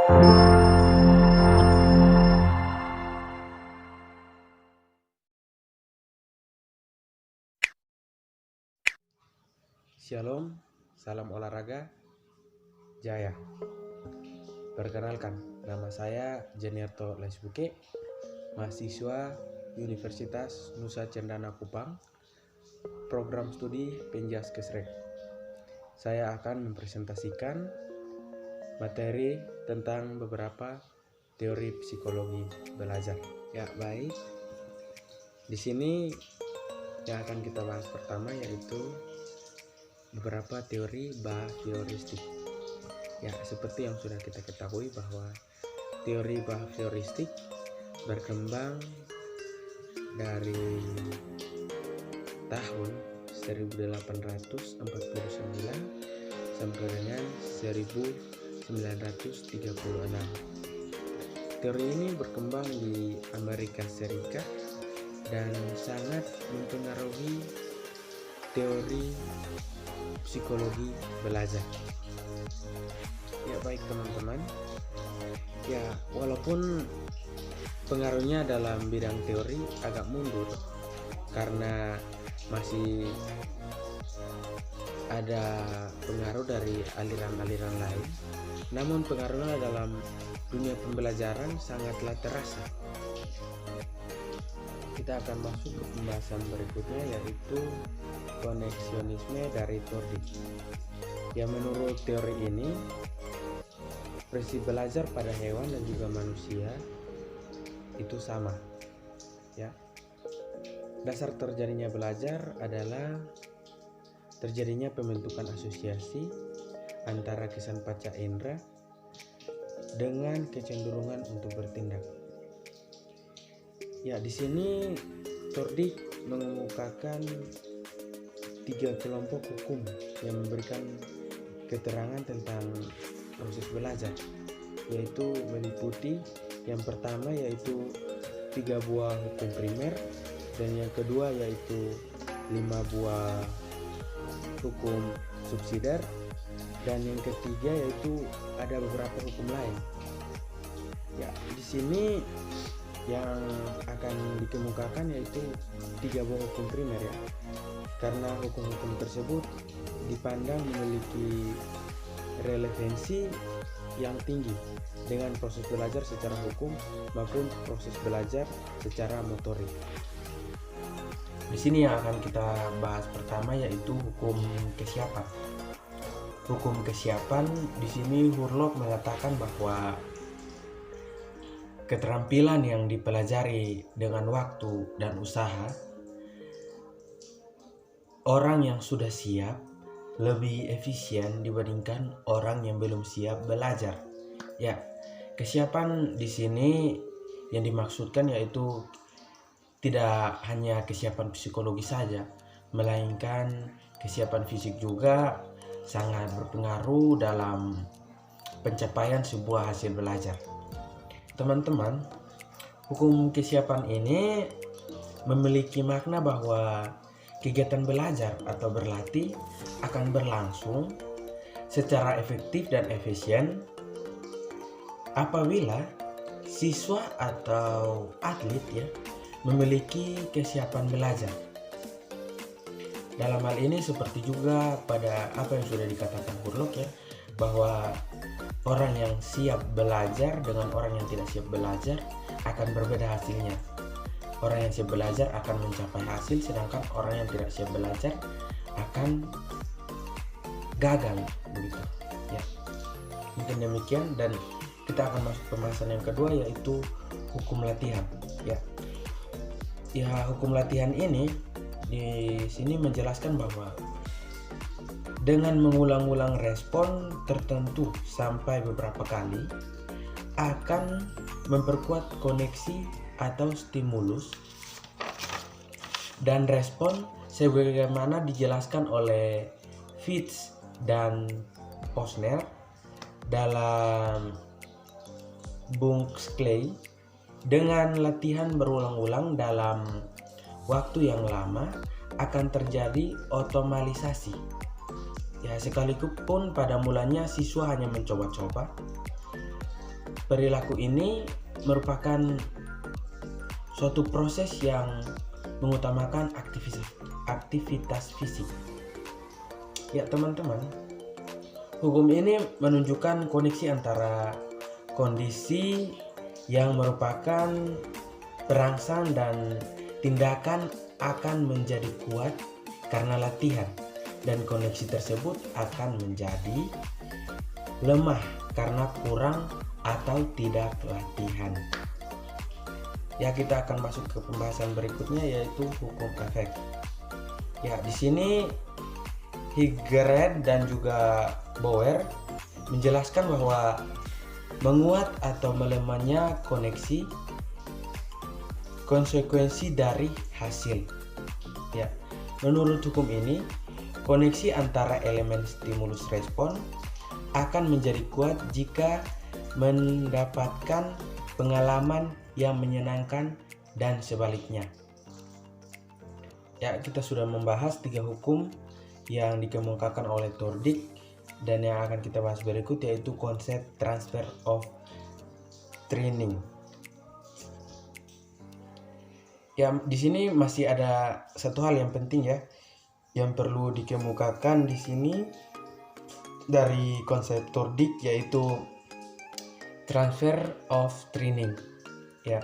Shalom, salam olahraga, jaya. Perkenalkan, nama saya Jeniarto Lesbuke, mahasiswa Universitas Nusa Cendana Kupang, program studi Penjas Kesrek. Saya akan mempresentasikan materi tentang beberapa teori psikologi belajar. Ya, baik. Di sini yang akan kita bahas pertama yaitu beberapa teori behavioristik. Ya, seperti yang sudah kita ketahui bahwa teori behavioristik berkembang dari tahun 1849 sampai dengan 1936. Teori ini berkembang di Amerika Serikat dan sangat mempengaruhi teori psikologi belajar. Ya, baik teman-teman. Ya, walaupun pengaruhnya dalam bidang teori agak mundur karena masih ada pengaruh dari aliran-aliran lain, namun pengaruhnya dalam dunia pembelajaran sangatlah terasa. Kita akan masuk ke pembahasan berikutnya yaitu koneksionisme dari Thorndike. Ya, menurut teori ini prinsip belajar pada hewan dan juga manusia itu sama. Ya. Dasar terjadinya belajar adalah terjadinya pembentukan asosiasi antara kesan panca indera dengan kecenderungan untuk bertindak. Ya, di sini Thorndike mengemukakan 3 kelompok hukum yang memberikan keterangan tentang proses belajar, yaitu meliputi yang pertama yaitu 3 buah hukum primer, dan yang kedua yaitu 5 buah hukum subsidiar, dan yang ketiga yaitu ada beberapa hukum lain. Ya, di sini yang akan dikemukakan yaitu 3 buah hukum primer, ya, karena hukum-hukum tersebut dipandang memiliki relevansi yang tinggi dengan proses belajar secara hukum maupun proses belajar secara motorik. Di sini yang akan kita bahas pertama yaitu hukum kesiapan. Hukum kesiapan di sini Hurlok mengatakan bahwa keterampilan yang dipelajari dengan waktu dan usaha, orang yang sudah siap lebih efisien dibandingkan orang yang belum siap belajar. Ya, kesiapan di sini yang dimaksudkan yaitu tidak hanya kesiapan psikologis saja, melainkan kesiapan fisik juga sangat berpengaruh dalam pencapaian sebuah hasil belajar. Teman-teman, hukum kesiapan ini memiliki makna bahwa kegiatan belajar atau berlatih akan berlangsung secara efektif dan efisien apabila siswa atau atlet memiliki kesiapan belajar. Dalam hal ini seperti juga pada apa yang sudah dikatakan Hurlok, bahwa orang yang siap belajar dengan orang yang tidak siap belajar akan berbeda hasilnya. Orang yang siap belajar akan mencapai hasil, sedangkan orang yang tidak siap belajar akan gagal, begitu. Ya, mungkin demikian, dan kita akan masuk pembahasan yang kedua yaitu hukum latihan. Ya, hukum latihan ini di sini menjelaskan bahwa dengan mengulang-ulang respon tertentu sampai beberapa kali akan memperkuat koneksi atau stimulus dan respon sebagaimana dijelaskan oleh Fitz dan Posner dalam Bunks-Clay. Dengan latihan berulang-ulang dalam waktu yang lama akan terjadi otomalisasi. Ya, sekalipun pada mulanya siswa hanya mencoba-coba, perilaku ini merupakan suatu proses yang mengutamakan aktivitas fisik. Ya teman-teman, hukum ini menunjukkan koneksi antara kondisi yang merupakan perangsang dan tindakan akan menjadi kuat karena latihan, dan koneksi tersebut akan menjadi lemah karena kurang atau tidak latihan. Ya, kita akan masuk ke pembahasan berikutnya, yaitu hukum efek. Ya, di sini Higgeret dan juga Bauer menjelaskan bahwa menguat atau melemahnya koneksi konsekuensi dari hasil. Ya, menurut hukum ini, koneksi antara elemen stimulus respon akan menjadi kuat jika mendapatkan pengalaman yang menyenangkan dan sebaliknya. Ya, kita sudah membahas 3 hukum yang dikemukakan oleh Thorndike, dan yang akan kita bahas berikut yaitu konsep transfer of training. Ya, di sini masih ada satu hal yang penting ya, yang perlu dikemukakan di sini dari konsep Thorndike, yaitu transfer of training. Ya,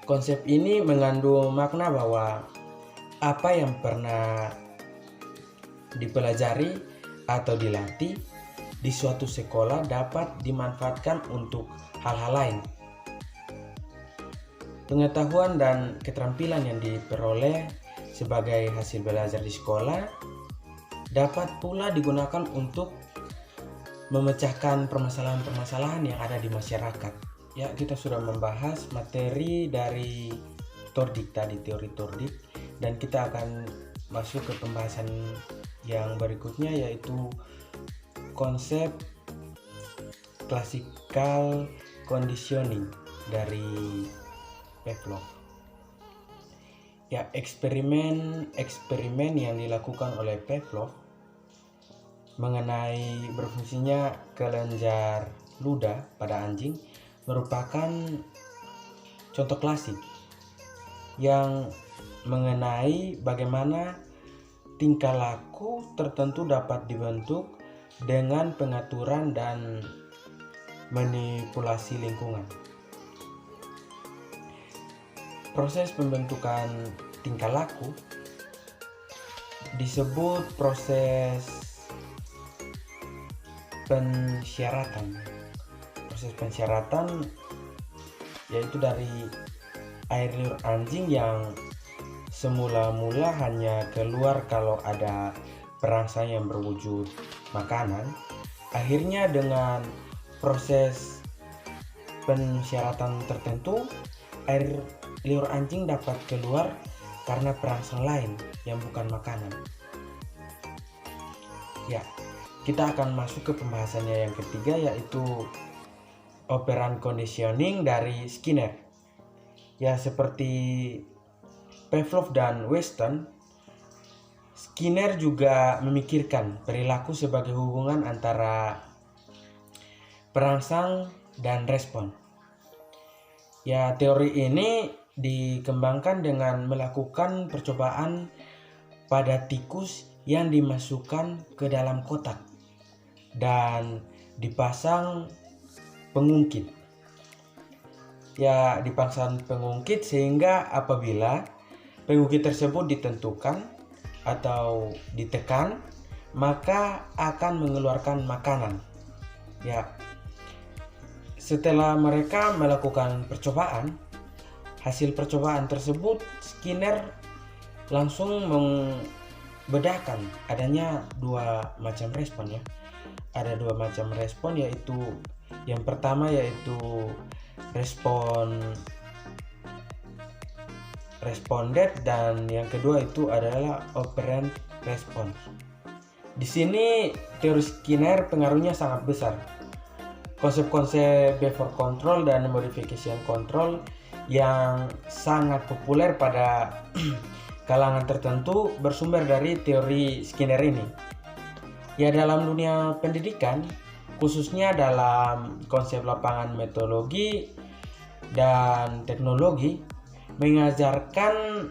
konsep ini mengandung makna bahwa apa yang pernah dipelajari atau dilatih di suatu sekolah dapat dimanfaatkan untuk hal-hal lain. Pengetahuan dan keterampilan yang diperoleh sebagai hasil belajar di sekolah dapat pula digunakan untuk memecahkan permasalahan-permasalahan yang ada di masyarakat. Ya, kita sudah membahas materi dari Thorndike tadi, teori Thorndike, dan kita akan masuk ke pembahasan yang berikutnya, yaitu konsep classical conditioning dari Pavlov. Ya, eksperimen yang dilakukan oleh Pavlov mengenai berfungsinya kelenjar ludah pada anjing merupakan contoh klasik yang mengenai bagaimana tingkah laku tertentu dapat dibentuk dengan pengaturan dan manipulasi lingkungan. Proses pembentukan tingkah laku disebut proses pensyaratan. Proses pensyaratan yaitu dari air liur anjing yang semula-mula hanya keluar kalau ada perangsang yang berwujud makanan, akhirnya dengan proses pensyaratan tertentu air liur anjing dapat keluar karena perangsang lain yang bukan makanan. Ya, kita akan masuk ke pembahasannya yang ketiga, yaitu operant conditioning dari Skinner. Ya, seperti Pavlov dan Weston, Skinner juga memikirkan perilaku sebagai hubungan antara perangsang dan respon. Ya, teori ini dikembangkan dengan melakukan percobaan pada tikus yang dimasukkan ke dalam kotak dan dipasang pengungkit. Ya, dipasang pengungkit sehingga apabila pengungkit tersebut ditentukan atau ditekan, maka akan mengeluarkan makanan. Ya, setelah mereka melakukan percobaan, hasil percobaan tersebut Skinner langsung membedakan adanya 2 macam respon ya. Ada 2 macam respon, yaitu yang pertama yaitu responded, dan yang kedua itu adalah operant response. Di sini teori Skinner pengaruhnya sangat besar. Konsep-konsep behavior control dan modification control yang sangat populer pada kalangan tertentu bersumber dari teori Skinner ini. Ya, dalam dunia pendidikan, khususnya dalam konsep lapangan metodologi dan teknologi, mengajarkan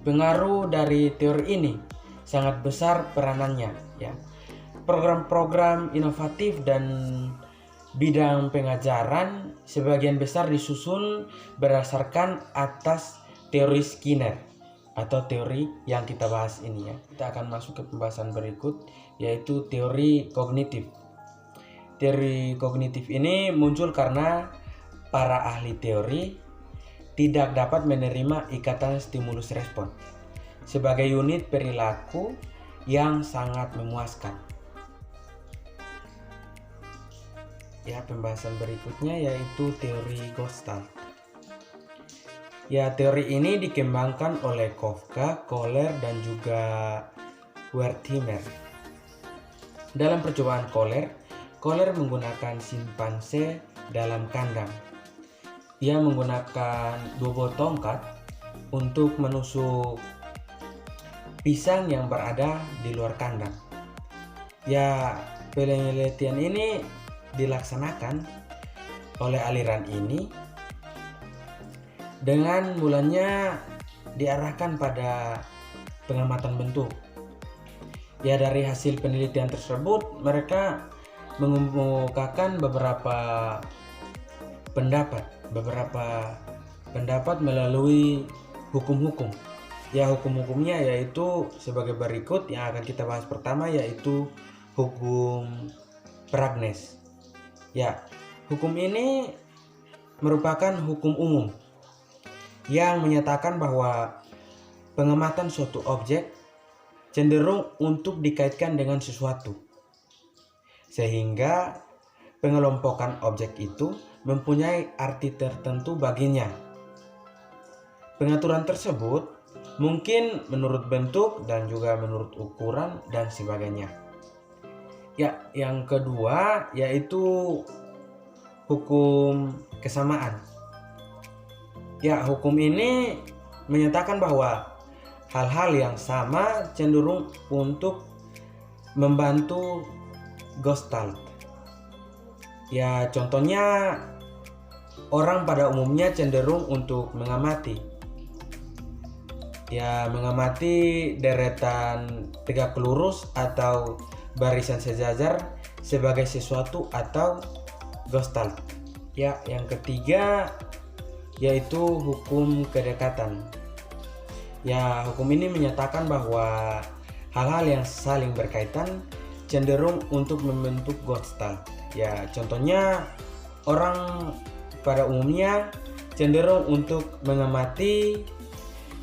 pengaruh dari teori ini sangat besar peranannya, ya. Program-program inovatif dan bidang pengajaran sebagian besar disusun berdasarkan atas teori Skinner atau teori yang kita bahas ini, ya. Kita akan masuk ke pembahasan berikut, yaitu teori kognitif. Teori kognitif ini muncul karena para ahli teori tidak dapat menerima ikatan stimulus respon sebagai unit perilaku yang sangat memuaskan. Ya, pembahasan berikutnya yaitu teori Gestalt. Ya, teori ini dikembangkan oleh Kafka, Kohler, dan juga Wertheimer. Dalam percobaan Kohler menggunakan simpanse dalam kandang. Ia menggunakan 2 buah tongkat untuk menusuk pisang yang berada di luar kandang. Ya, penelitian ini dilaksanakan oleh aliran ini dengan mulanya diarahkan pada pengamatan bentuk. Ya, dari hasil penelitian tersebut mereka mengemukakan beberapa pendapat melalui hukum-hukum. Ya, hukum-hukumnya yaitu sebagai berikut yang akan kita bahas. Pertama yaitu hukum Pragnes. Ya, hukum ini merupakan hukum umum yang menyatakan bahwa pengamatan suatu objek cenderung untuk dikaitkan dengan sesuatu, sehingga pengelompokan objek itu mempunyai arti tertentu baginya. Pengaturan tersebut mungkin menurut bentuk dan juga menurut ukuran dan sebagainya. Ya, yang kedua yaitu hukum kesamaan. Ya, hukum ini menyatakan bahwa hal-hal yang sama cenderung untuk membantu Gestalt. Ya, contohnya orang pada umumnya cenderung untuk mengamati deretan tegak lurus atau barisan sejajar sebagai sesuatu atau Gestalt. Ya, yang ketiga yaitu hukum kedekatan. Ya, hukum ini menyatakan bahwa hal-hal yang saling berkaitan cenderung untuk membentuk Gestalt. Ya, contohnya orang pada umumnya cenderung untuk mengamati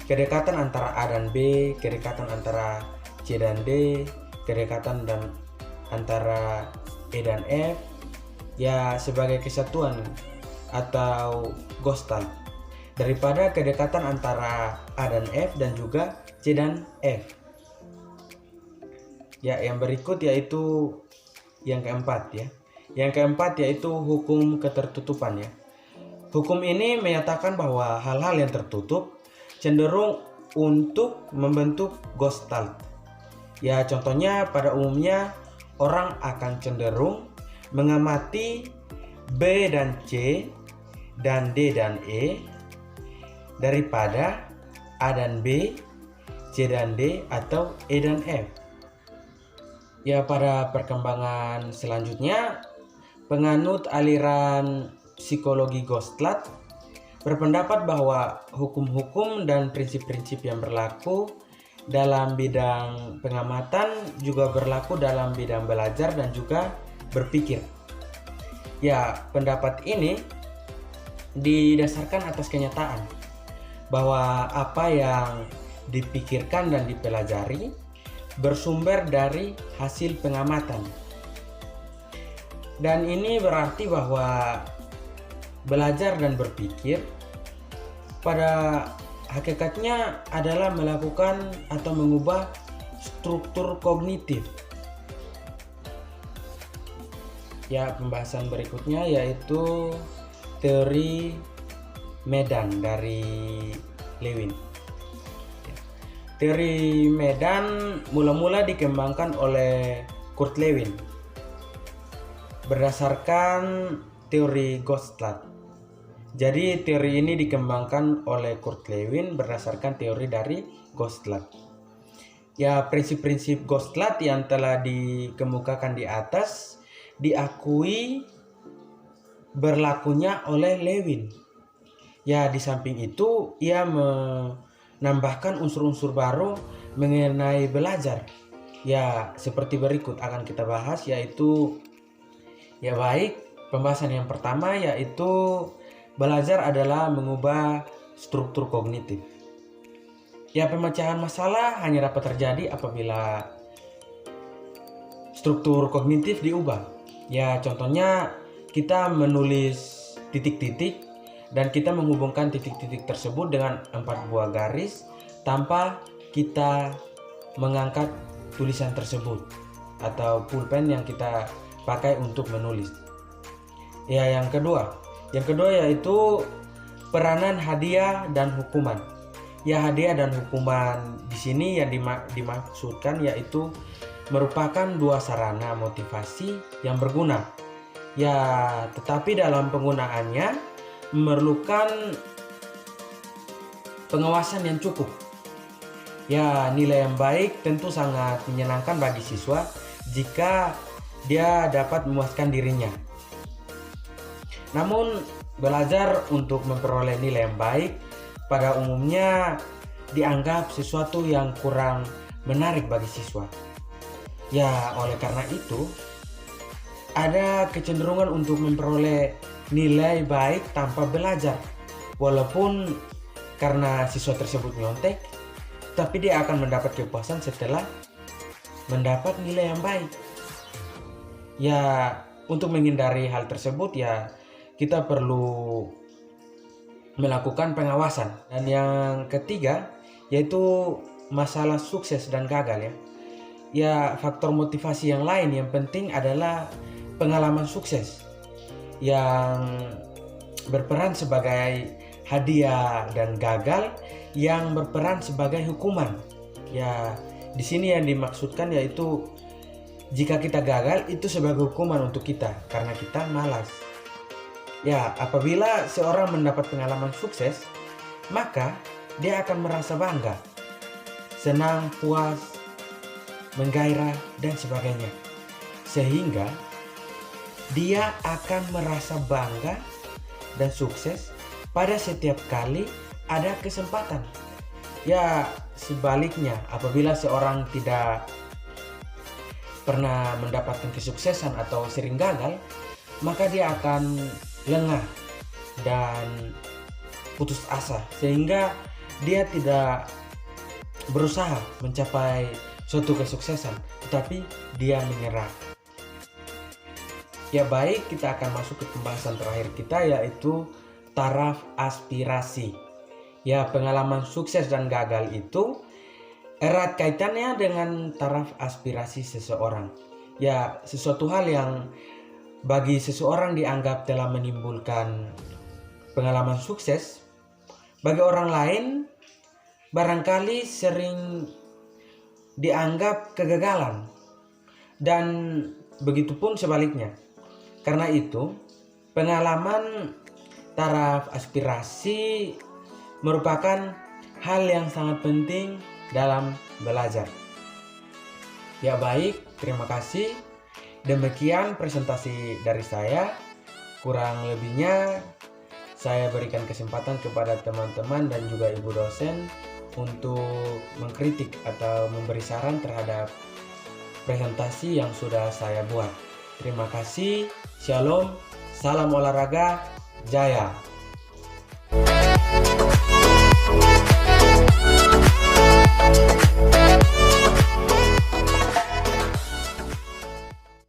kedekatan antara A dan B, kedekatan antara C dan D, kedekatan antara E dan F, ya sebagai kesatuan atau Gestalt, daripada kedekatan antara A dan F dan juga C dan F. Ya, yang berikut yaitu yang keempat, ya. Yang keempat yaitu hukum ketertutupan, ya. Hukum ini menyatakan bahwa hal-hal yang tertutup cenderung untuk membentuk Gestalt. Ya, contohnya pada umumnya orang akan cenderung mengamati B dan C dan D dan E daripada A dan B, C dan D, atau E dan F. Ya, pada perkembangan selanjutnya, penganut aliran psikologi Gestalt berpendapat bahwa hukum-hukum dan prinsip-prinsip yang berlaku dalam bidang pengamatan juga berlaku dalam bidang belajar dan juga berpikir. Ya, pendapat ini didasarkan atas kenyataan bahwa apa yang dipikirkan dan dipelajari bersumber dari hasil pengamatan. Dan ini berarti bahwa belajar dan berpikir pada hakikatnya adalah melakukan atau mengubah struktur kognitif. Ya, pembahasan berikutnya yaitu teori medan dari Lewin. Teori medan mula-mula dikembangkan oleh Kurt Lewin. berdasarkan teori Gestalt. Jadi teori ini dikembangkan oleh Kurt Lewin berdasarkan teori dari Gestalt. Ya, prinsip-prinsip Gestalt yang telah dikemukakan di atas diakui berlakunya oleh Lewin. Ya, di samping itu ia menambahkan unsur-unsur baru mengenai belajar. Ya, seperti berikut akan kita bahas, yaitu ya baik, pembahasan yang pertama yaitu belajar adalah mengubah struktur kognitif. Ya, pemecahan masalah hanya dapat terjadi apabila struktur kognitif diubah. Ya, contohnya kita menulis titik-titik dan kita menghubungkan titik-titik tersebut dengan 4 buah garis tanpa kita mengangkat tulisan tersebut atau pulpen yang kita pakai untuk menulis. Ya, yang kedua yaitu peranan hadiah dan hukuman. Ya, hadiah dan hukuman di sini yang dimaksudkan yaitu merupakan dua sarana motivasi yang berguna. Ya, tetapi dalam penggunaannya memerlukan pengawasan yang cukup. Ya, nilai yang baik tentu sangat menyenangkan bagi siswa jika dia dapat memuaskan dirinya. Namun, belajar untuk memperoleh nilai yang baik pada umumnya dianggap sesuatu yang kurang menarik bagi siswa. Ya, oleh karena itu, ada kecenderungan untuk memperoleh nilai baik tanpa belajar. Walaupun karena siswa tersebut nyontek, tapi dia akan mendapat kepuasan setelah mendapat nilai yang baik. Ya, untuk menghindari hal tersebut ya kita perlu melakukan pengawasan. Dan yang ketiga yaitu masalah sukses dan gagal ya. Ya, faktor motivasi yang lain yang penting adalah pengalaman sukses yang berperan sebagai hadiah dan gagal yang berperan sebagai hukuman. Ya, di sini yang dimaksudkan yaitu jika kita gagal itu sebagai hukuman untuk kita karena kita malas. Ya, apabila seorang mendapat pengalaman sukses, maka dia akan merasa bangga, senang, puas, menggairah, dan sebagainya. Sehingga dia akan merasa bangga dan sukses pada setiap kali ada kesempatan. Ya, sebaliknya, apabila seorang tidak pernah mendapatkan kesuksesan atau sering gagal, maka dia akan lengah dan putus asa sehingga dia tidak berusaha mencapai suatu kesuksesan, tetapi dia menyerah. Ya, baik, kita akan masuk ke pembahasan terakhir kita yaitu taraf aspirasi. Ya, pengalaman sukses dan gagal itu erat kaitannya dengan taraf aspirasi seseorang. Ya, sesuatu hal yang bagi seseorang dianggap telah menimbulkan pengalaman sukses, bagi orang lain barangkali sering dianggap kegagalan, dan begitupun sebaliknya. Karena itu, pengalaman taraf aspirasi merupakan hal yang sangat penting dalam belajar. Ya, baik, terima kasih. Demikian presentasi dari saya. Kurang lebihnya saya berikan kesempatan kepada teman-teman dan juga ibu dosen untuk mengkritik atau memberi saran terhadap presentasi yang sudah saya buat. Terima kasih. Shalom. Salam olahraga. Jaya.